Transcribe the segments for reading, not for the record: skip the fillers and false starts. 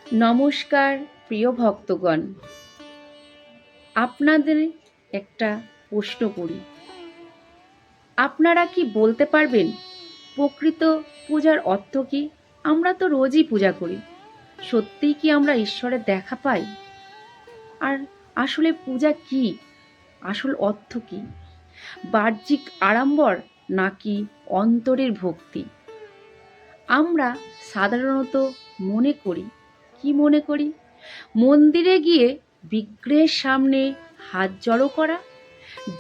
নমস্কার প্রিয় ভক্তগণ, আপনাদের একটা প্রশ্ন করি। আপনারা কি বলতে পারবেন প্রকৃত পূজার অর্থ কি? আমরা তো রোজই পূজা করি, সত্যিই কি আমরা ঈশ্বরের দেখা পাই? আর আসলে পূজা কি? আসল অর্থ কি? বাহ্যিক আড়ম্বর নাকি অন্তরের ভক্তি? আমরা সাধারণত মনে করি মন্দিরে গিয়ে বিগ্রহের সামনে হাত জড়ো করা,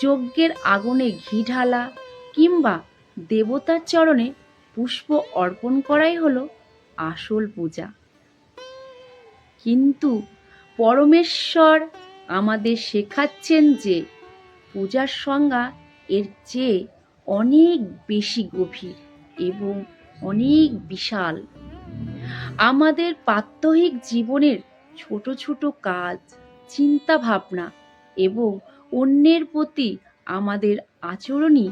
যজ্ঞের আগুনে ঘি ঢালা কিংবা দেবতার চরণে পুষ্প অর্পণ করাই হলো আসল পূজা। কিন্তু পরমেশ্বর আমাদের শেখাচ্ছেন যে পূজার সংজ্ঞা এর চেয়ে অনেক বেশি গভীর এবং অনেক বিশাল। আমাদের প্রাত্যহিক জীবনের ছোট ছোট কাজ, চিন্তা ভাবনা এবং অন্যের প্রতি আমাদের আচরণই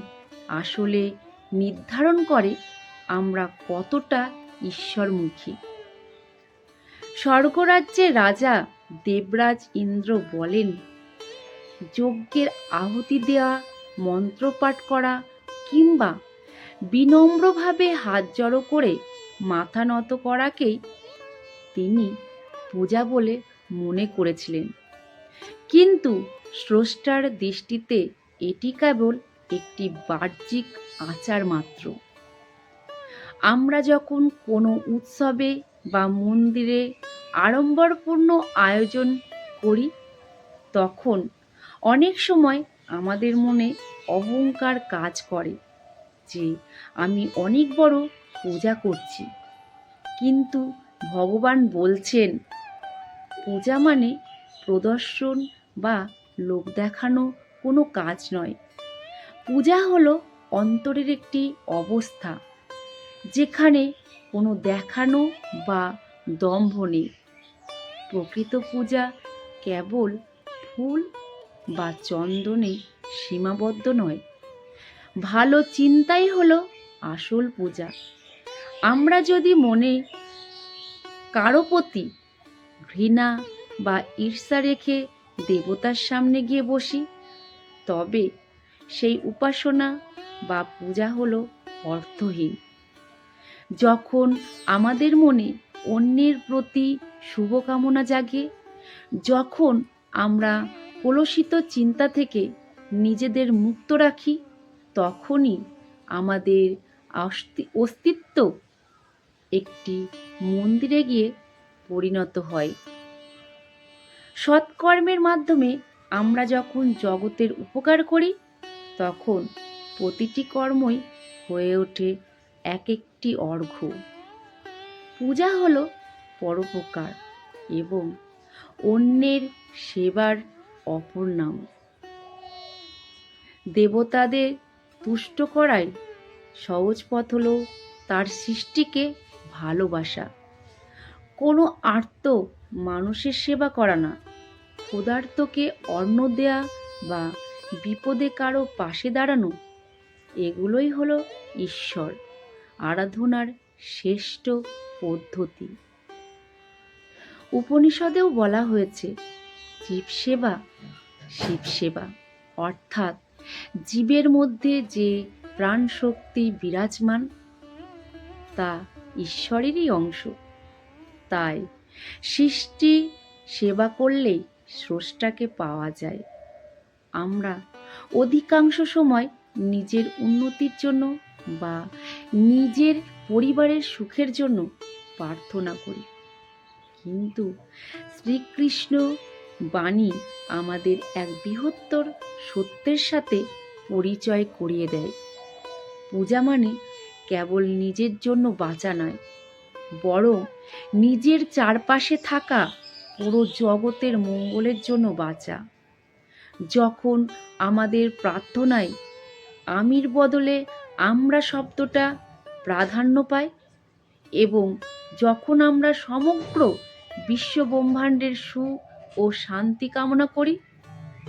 আসলে নির্ধারণ করে আমরা কতটা ঈশ্বরমুখী। স্বর্গরাজ্যের রাজা দেবরাজ ইন্দ্র বলেন, যজ্ঞের আহুতি দেওয়া, মন্ত্রপাঠ করা কিংবা বিনম্রভাবে হাত জড়ো করে মাথা নত করাকেই তিনি পূজা বলে মনে করেছিলেন। কিন্তু স্রষ্টার দৃষ্টিতে এটি কেবল একটি বাহ্যিক আচার মাত্র। আমরা যখন কোনো উৎসবে বা মন্দিরে আড়ম্বরপূর্ণ আয়োজন করি, তখন অনেক সময় আমাদের মনে অহংকার কাজ করে যে আমি অনেক বড় পূজা করছি। কিন্তু ভগবান বলছেন, পূজা মানে প্রদর্শন বা লোক দেখানো কোনো কাজ নয়। পূজা হলো অন্তরের একটি অবস্থা, যেখানে কোনো দেখানো বা দম্ভ নেই। প্রকৃত পূজা কেবল ফুল বা চন্দনে সীমাবদ্ধ নয়। ভালো চিন্তাই হলো আসল পূজা। আমরা যদি মনে কারো প্রতি ঘৃণা বা ঈর্ষা রেখে দেবতার সামনে গিয়ে বসি, তবে সেই উপাসনা বা পূজা হলো অর্থহীন। যখন আমাদের মনে অন্যের প্রতি শুভকামনা জাগে, যখন আমরা কলুষিত চিন্তা থেকে নিজেদের মুক্ত রাখি, তখনই আমাদের অস্তিত্ব একটি মন্দিরে গিয়ে পরিণত হয়। সৎকর্মের মাধ্যমে আমরা যখন জগতের উপকার করি, তখন প্রতিটি কর্মই হয়ে ওঠে এক একটি অর্ঘ্য। পূজা হলো পরোপকার এবং অন্যের সেবার অপর নাম। দেবতাদের তুষ্ট করাই সহজ পথ হলো তার সৃষ্টিকে ভালোবাসা। কোনো আর্ত মানুষের সেবা করা না, ক্ষুধার্তকে অন্ন দেয়া বা বিপদে কারো পাশে দাঁড়ানো, এগুলোই হলো ঈশ্বর আরাধনার শ্রেষ্ঠ পদ্ধতি। উপনিষদেও বলা হয়েছে, জীবসেবা শিবসেবা, অর্থাৎ জীবের মধ্যে যে প্রাণশক্তি বিরাজমান, তা ঈশ্বরেরই অংশ। তাই সৃষ্টি সেবা করলেই স্রষ্টাকে পাওয়া যায়। আমরা অধিকাংশ সময় নিজের উন্নতির জন্য বা নিজের পরিবারের সুখের জন্য প্রার্থনা করি, কিন্তু শ্রীকৃষ্ণ বাণী আমাদের এক বৃহত্তর সত্যের সাথে পরিচয় করিয়ে দেয়। পূজা মানে কেবল নিজের জন্য বাঁচা নয়, বরং নিজের চারপাশে থাকা পুরো জগতের মঙ্গলের জন্য বাঁচা। যখন আমাদের প্রার্থনায় আমির বদলে আমরা শব্দটা প্রাধান্য পাই এবং যখন আমরা সমগ্র বিশ্বব্রহ্মাণ্ডের সুখ ও শান্তি কামনা করি,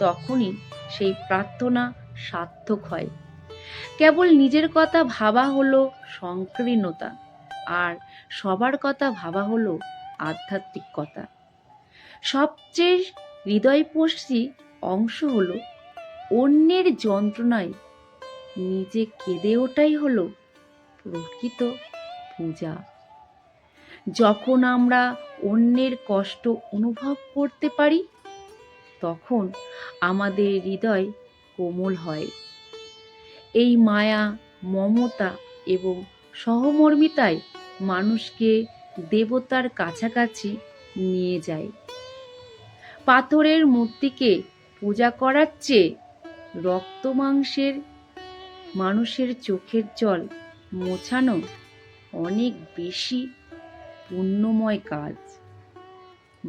তখনই সেই প্রার্থনা সার্থক হয়। কেবল নিজের কথা ভাবা হলো সংকীর্ণতা, আর সবার কথা ভাবা হলো আধ্যাত্মিকতা। সবচেয়ে হৃদয়স্পর্শী অংশ হলো অন্যের যন্ত্রণায় নিজে কেঁদে ওঠাই হলো প্রকৃত পূজা। যখন আমরা অন্যের কষ্ট অনুভব করতে পারি, তখন আমাদের হৃদয় কোমল হয়। এই মায়া, মমতা এবং সহমর্মিতায় মানুষকে দেবতার কাছাকাছি নিয়ে যায়। পাথরের মূর্তিকে পূজা করার চেয়ে রক্ত মাংসের মানুষের চোখের জল মোছানো অনেক বেশি পুণ্যময় কাজ।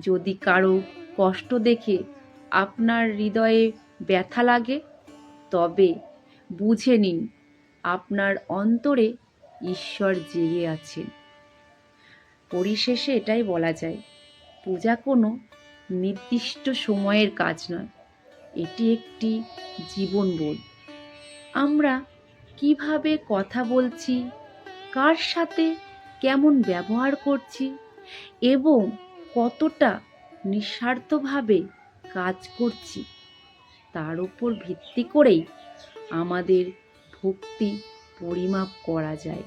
যদি কারো কষ্ট দেখে আপনার হৃদয়ে ব্যথা লাগে, তবে বুঝে নিন আপনার অন্তরে ঈশ্বর জেগে আছেন। পরিশেষে এটাই বলা যায়, পূজা কোনো নির্দিষ্ট সময়ের কাজ নয়, এটি একটি জীবনবোধ। আমরা কিভাবে কথা বলছি, কার সাথে কেমন ব্যবহার করছি এবং কতটা নিঃস্বার্থভাবে কাজ করছি, তার উপর ভিত্তি করেই আমাদের ভক্তি পরিমাপ করা যায়।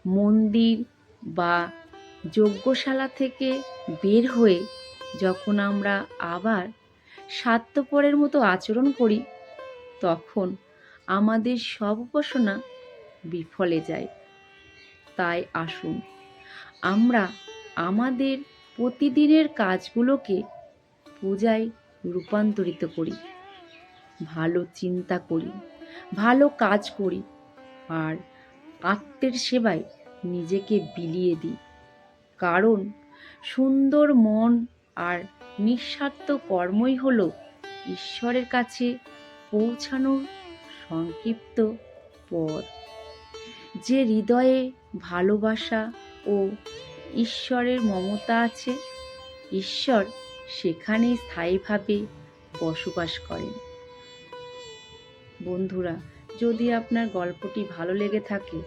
মন্দির বা যজ্ঞশালা থেকে বের হয়ে যখন আমরা আবার স্বার্থপরের মতো আচরণ করি, তখন আমাদের সব উপাসনা বিফলে যায়। তাই আসুন আমরা আমাদের প্রতিদিনের কাজগুলোকে পূজায় রূপান্তরিত করি, ভালো চিন্তা করি, ভালো কাজ করি আর আত্মের সেবায় নিজেকে বিলিয়ে দিই। কারণ সুন্দর মন আর নিঃস্বার্থ কর্মই হলো ঈশ্বরের কাছে পৌঁছানোর সংক্ষিপ্ত পথ। যে হৃদয়ে ভালোবাসা ও ঈশ্বরের মমতা আছে, ঈশ্বর সেখানেই স্থায়ীভাবে বসবাস করেন। বন্ধুরা, যদি আপনার গল্পটি ভালো লেগে থাকে,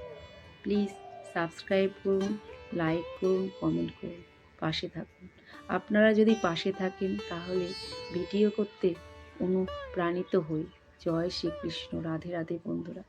প্লিজ সাবস্ক্রাইব করুন, লাইক করুন, কমেন্ট করুন, পাশে থাকুন। আপনারা যদি পাশে থাকেন তাহলে ভিডিও করতে অনুপ্রাণিত হই। জয় শ্রীকৃষ্ণ। রাধে রাধে বন্ধুরা।